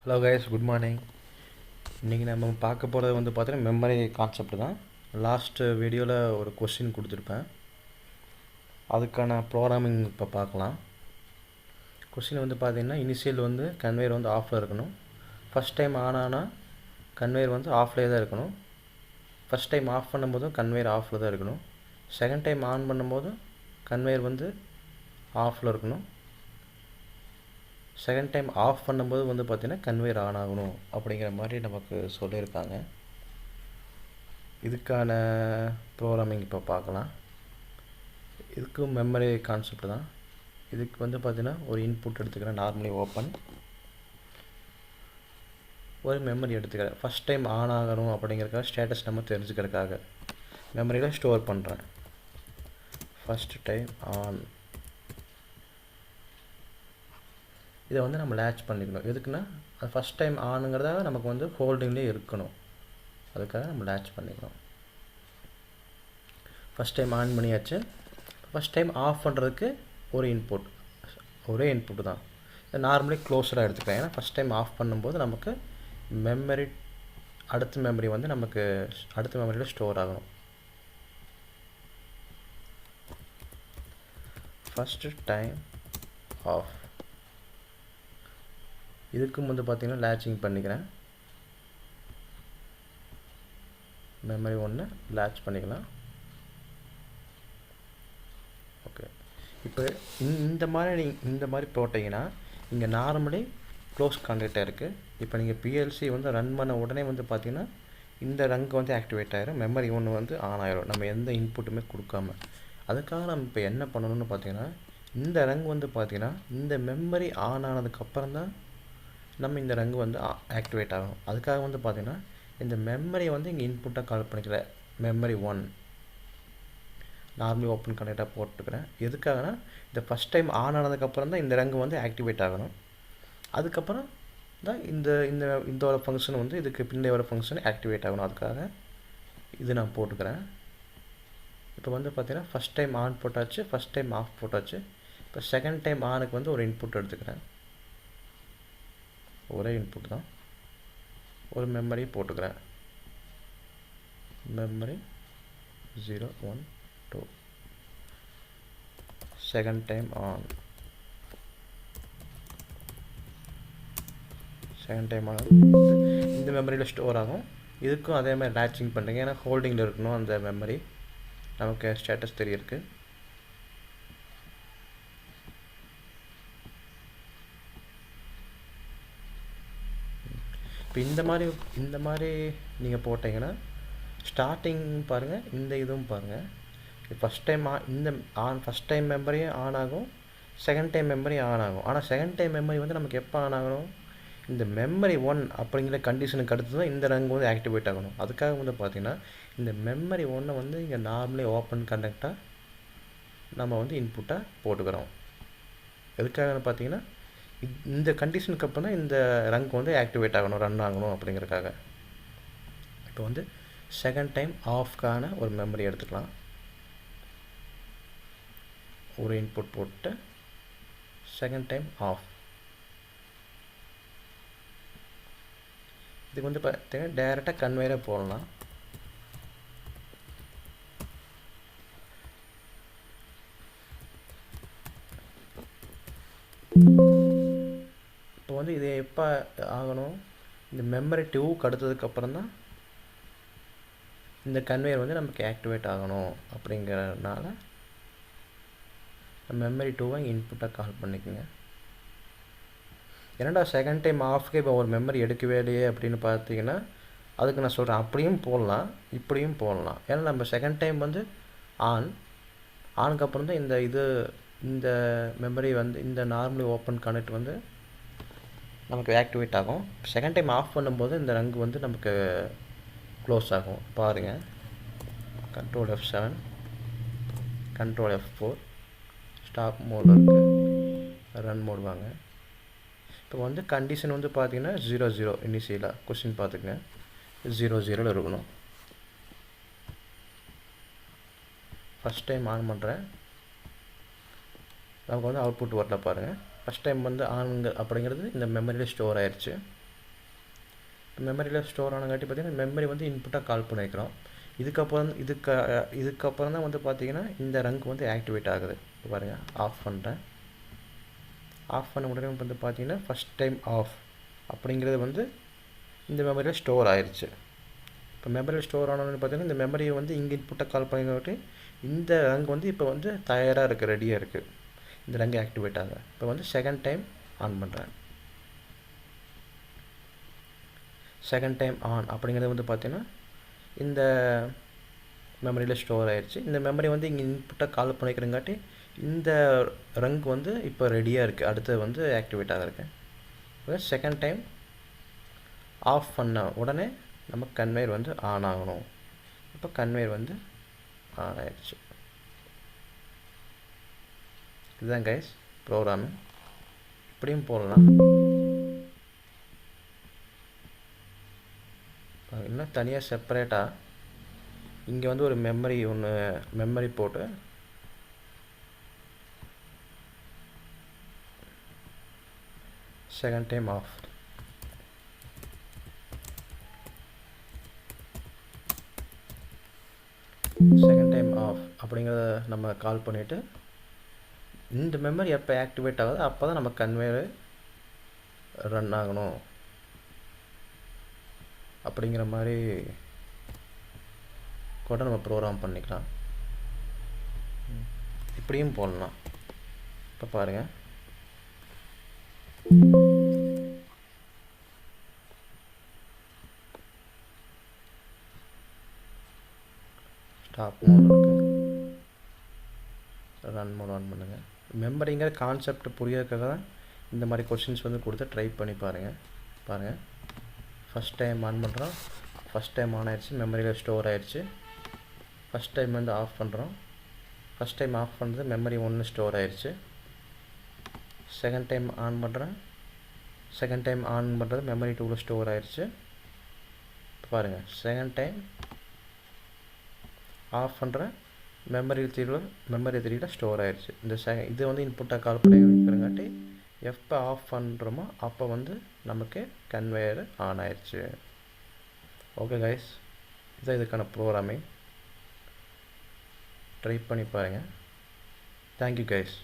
Hello guys, good morning. இன்றைக்கி நம்ம பார்க்க போகிறது வந்து பார்த்தீங்கன்னா மெமரி கான்செப்ட் தான். லாஸ்ட்டு வீடியோவில் ஒரு கொஸ்டின் கொடுத்துருப்பேன், அதுக்கான ப்ரோக்ராமிங் இப்போ பார்க்கலாம். கொஸ்டின் வந்து பார்த்திங்கன்னா, இனிஷியல் வந்து கன்வேயர் வந்து ஆஃபில் இருக்கணும். ஃபஸ்ட் டைம் ஆன் ஆனால் கன்வேயர் வந்து ஆஃப்லேயே தான் இருக்கணும். ஃபஸ்ட் டைம் ஆஃப் பண்ணும்போதும் கன்வேயர் ஆஃபில் தான் இருக்கணும். செகண்ட் டைம் ஆன் பண்ணும்போதும் கன்வேயர் வந்து ஆஃபில் இருக்கணும். செகண்ட் டைம் ஆஃப் பண்ணும்போது வந்து பார்த்திங்கன்னா கன்வேயர் ஆன் ஆகணும் அப்படிங்கிற மாதிரி நமக்கு சொல்லியிருக்காங்க. இதுக்கான ப்ரோக்ராமிங் இப்போ பார்க்கலாம். இதுக்கும் மெமரி கான்செப்ட் தான். இதுக்கு வந்து பார்த்திங்கன்னா ஒரு இன்புட் எடுத்துக்கிறேன், நார்மலி ஓப்பன். ஒரு மெமரி எடுத்துக்கிறேன், ஃபஸ்ட் டைம் ஆன் ஆகணும் அப்படிங்கிறதுக்காக ஸ்டேட்டஸ் நம்ம தெரிஞ்சுக்கிறதுக்காக மெமரியில் ஸ்டோர் பண்ணுறேன். ஃபஸ்ட் டைம் ஆன் இதை வந்து நம்ம லேட்ச் பண்ணிக்கணும். எதுக்குன்னா அது ஃபஸ்ட் டைம் ஆனுங்கிறதாக நமக்கு வந்து ஹோல்டிங்லேயே இருக்கணும். அதுக்காக நம்ம லேட்ச் பண்ணிக்கணும். ஃபஸ்ட் டைம் ஆன் பண்ணியாச்சு. ஃபஸ்ட் டைம் ஆஃப் பண்ணுறதுக்கு ஒரே இன்புட் தான். இதை நார்மலி க்ளோஸராக எடுத்துக்கலாம். ஏன்னா ஃபஸ்ட் டைம் ஆஃப் பண்ணும்போது நமக்கு மெமரி அடுத்த மெமரியில் ஸ்டோர் ஆகணும். ஃபஸ்ட்டு டைம் ஆஃப் இதுக்கும் வந்து பார்த்திங்கன்னா லேட்சிங் பண்ணிக்கிறேன். மெமரி 1 லேட்ச் பண்ணிக்கலாம். ஓகே, இப்போ இந்த மாதிரி போட்டிங்கன்னா இங்கே நார்மலி க்ளோஸ் கான்டாக்டாக இருக்குது. இப்போ நீங்கள் பிஎல்சி வந்து ரன் பண்ண உடனே வந்து பார்த்திங்கன்னா இந்த ரங்கு வந்து ஆக்டிவேட் ஆகிரும், மெமரி 1 வந்து ஆன் ஆகிரும், நம்ம எந்த இன்புட்டுமே கொடுக்காம. அதுக்காக நம்ம இப்போ என்ன பண்ணணும்னு பார்த்திங்கன்னா, இந்த ரங்கு வந்து பார்த்திங்கன்னா இந்த மெமரி ஆன் ஆனதுக்கப்புறம் தான் நம்ம இந்த ரங்கு வந்து ஆக்டிவேட் ஆகும். அதுக்காக வந்து பார்த்திங்கன்னா இந்த மெமரியை வந்து இங்கே இன்புட்டாக கால் பண்ணிக்கிற மெமரி 1 நார்மலி ஓப்பன் கனெக்டாக போட்டுக்கிறேன். எதுக்காகனா இந்த ஃபஸ்ட் டைம் ஆன் ஆனதுக்கப்புறம் தான் இந்த ரங்கு வந்து ஆக்டிவேட் ஆகணும். அதுக்கப்புறம் தான் இந்த ஒரு ஃபங்க்ஷன் வந்து இதுக்கு பின்னாடி வர ஃபங்க்ஷன் ஆக்டிவேட் ஆகணும். அதுக்காக இது நான் போட்டுக்கிறேன். இப்போ வந்து பார்த்திங்கன்னா ஃபஸ்ட் டைம் ஆன் போட்டாச்சு, ஃபஸ்ட் டைம் ஆஃப் போட்டாச்சு. இப்போ செகண்ட் டைம் ஆனுக்கு வந்து ஒரு இன்புட் எடுத்துக்கிறேன். ஒரே இன்புட் தான், ஒரு மெமரி போட்டுக்கிறேன். மெமரி 0 1 2. Second time on. இந்த மெமரியில் ஸ்டோர் ஆகும். இதுக்கும் அதே மாதிரி லேட்சிங் பண்ணுறீங்க, ஏன்னா ஹோல்டிங்கில் இருக்கணும் அந்த மெமரி, நமக்கு ஸ்டேட்டஸ் தெரியிருக்கு. இப்போ இந்த மாதிரி நீங்கள் போட்டிங்கன்னா ஸ்டார்டிங் பாருங்கள், இந்த இதுவும் பாருங்கள். ஃபஸ்ட் டைம் மெமரியும் ஆன் ஆகும், செகண்ட் டைம் மெமரி ஆன் ஆகும். ஆனால் செகண்ட் டைம் மெமரி வந்து நமக்கு எப்போ ஆன் ஆகணும், இந்த மெமரி 1 அப்படிங்கிற கண்டிஷனுக்கு அடுத்து தான் இந்த ரங்கு வந்து ஆக்டிவேட் ஆகணும். அதுக்காக வந்து பார்த்திங்கன்னா இந்த மெமரி 1 வந்து இங்கே நார்மலி ஓப்பன் கனெக்டாக நம்ம வந்து இன்புட்டாக போட்டுக்கிறோம். எதுக்காகன்னு பார்த்தீங்கன்னா இந்த கண்டிஷனுக்கு அப்புறம் தான் இந்த ரங்கு வந்து ஆக்டிவேட் ஆகணும், ரன் ஆகணும் அப்படிங்கிறதுக்காக. இப்போ வந்து செகண்ட் டைம் ஆஃப்கான ஒரு மெமரி எடுத்துக்கலாம். ஒரு இன்புட் போட்டு செகண்ட் டைம் ஆஃப். இதுக்கு வந்து பார்த்தீங்கன்னா டைரெக்டாக கன்வேயரை போடலாம். இப்போ வந்து இது எப்போ ஆகணும், இந்த மெமரி 2க்கு அடுத்ததுக்கப்புறம் தான் இந்த கன்வேயர் வந்து நமக்கு ஆக்டிவேட் ஆகணும். அப்படிங்கிறதுனால மெமரி 2வை இன்புட்டாக கால் பண்ணிக்கோங்க. ஏன்னா செகண்ட் டைம் ஆஃப்க்கு இப்போ ஒரு மெமரி எடுக்கவே இல்லையே அப்படின்னு பார்த்தீங்கன்னா அதுக்கு நான் சொல்கிறேன், அப்படியும் போடலாம், இப்படியும் போடலாம். ஏன்னா நம்ம செகண்ட் டைம் வந்து ஆனுக்கப்புறம் தான் இந்த மெமரி வந்து இந்த நார்மலி ஓப்பன் கனெக்ட் வந்து நமக்கு ஆக்டிவேட் ஆகும். செகண்ட் டைம் ஆஃப் பண்ணும்போது இந்த ரங்கு வந்து நமக்கு க்ளோஸ் ஆகும். பாருங்கள், Ctrl F7, Ctrl F4, stop மோடில் இருக்குது, ரன் மோட் வாங்க. இப்போ வந்து கண்டிஷன் வந்து பார்த்திங்கன்னா 0 0 இனிஷியலாக கொஸ்டின் பார்த்துக்குங்க, 0 0 இருக்கணும். ஃபஸ்ட் டைம் ஆன் பண்ணுறேன், நமக்கு வந்து அவுட்புட் வரல பாருங்கள். ஃபஸ்ட் டைம் வந்து ஆனுங்க அப்படிங்கிறது இந்த மெமரியில் ஸ்டோர் ஆயிடுச்சு. மெமரியில் ஸ்டோர் ஆனங்காட்டி பார்த்திங்கன்னா மெமரி வந்து இன்புட்டாக கால் பண்ணி வைக்கிறோம். இதுக்கப்புறம் தான் வந்து பார்த்திங்கன்னா இந்த ரங்க் வந்து ஆக்டிவேட் ஆகுது. பாருங்கள், ஆஃப் பண்ணுறேன். ஆஃப் பண்ண உடனே வந்து பார்த்திங்கன்னா ஃபஸ்ட் டைம் ஆஃப் அப்படிங்கிறது வந்து இந்த மெமரியில் ஸ்டோர் ஆயிடுச்சு. இப்போ மெமரியில் ஸ்டோர் ஆனோன்னு பார்த்திங்கன்னா இந்த மெமரியை வந்து இங்கே இன்புட்டை கால் பண்ணிக்கிட்டு இந்த ரங்க் வந்து இப்போ வந்து தயாராக இருக்குது, ரெடியாக இருக்குது. இந்த ரங்கு ஆக்டிவேட் ஆகுது. இப்போ வந்து செகண்ட் டைம் ஆன் பண்ணுறேன். செகண்ட் டைம் ஆன் அப்படிங்கிறது வந்து பார்த்திங்கன்னா இந்த மெமரியில் ஸ்டோர் ஆயிடுச்சு. இந்த மெமரி வந்து இங்கே இன்புட்டை கால் பண்ணிக்கிறங்காட்டி இந்த ரங்க் வந்து இப்போ ரெடியாக இருக்குது, அடுத்து வந்து ஆக்டிவேட் ஆகிருக்கு. இப்போ செகண்ட் டைம் ஆஃப் பண்ண உடனே நம்ம கன்வேயர் வந்து ஆன் ஆகணும். இப்போ கன்வேயர் வந்து ஆன் ஆயிடுச்சு. இதுதான் கைஸ் ப்ரோக்ராமு. இப்படியும் போடலாம். இன்னும் தனியாக செப்பரேட்டாக இங்கே வந்து ஒரு மெமரி போட்டு second time off, second time off அப்படிங்கிறத நம்ம கால் பண்ணிவிட்டு இந்த மெமரி எப்போ ஆக்டிவேட் ஆகுதோ அப்போ தான் நம்ம கன்வேயர் ரன் ஆகணும் அப்படிங்கிற மாதிரி கூட நம்ம ப்ரோக்ராம் பண்ணிக்கலாம். இப்படியும் போடலாம். இப்போ பாருங்கள், ஸ்டாப் மோட் இருக்குது, ரன் மோட் ஆன் பண்ணுங்கள். மெமரிங்கிற கான்செப்ட் புரியறதுக்காக தான் இந்த மாதிரி கொஷின்ஸ் வந்து கொடுத்து ட்ரை பண்ணி பாருங்கள். ஃபஸ்ட் டைம் ஆன் பண்ணுறோம், ஃபஸ்ட் டைம் ஆன் ஆயிடுச்சு, மெமரியில் ஸ்டோர் ஆயிடுச்சு. ஃபஸ்ட் டைம் வந்து ஆஃப் பண்ணுறோம், ஃபஸ்ட் டைம் ஆஃப் பண்ணுறது மெமரி 1 ஸ்டோர் ஆயிடுச்சு. செகண்ட் டைம் ஆன் பண்ணுறேன், செகண்ட் டைம் ஆன் பண்ணுறது மெமரி 2 ஸ்டோர் ஆயிடுச்சு. பாருங்கள், செகண்ட் டைம் ஆஃப் பண்ணுறேன், மெமரி 3 ஸ்டோர் ஆயிடுச்சு. இது வந்து இன்புட்டாக கால் பண்ணி வைக்கிறங்காட்டி எப்போ ஆஃப் பண்ணுறோமோ அப்போ வந்து நமக்கு கன்வேயர் ஆன் ஆயிடுச்சு. ஓகே கைஸ், இதுதான் இதுக்கான ப்ரோக்ராமிங். ட்ரை பண்ணி பாருங்கள். Thank you guys.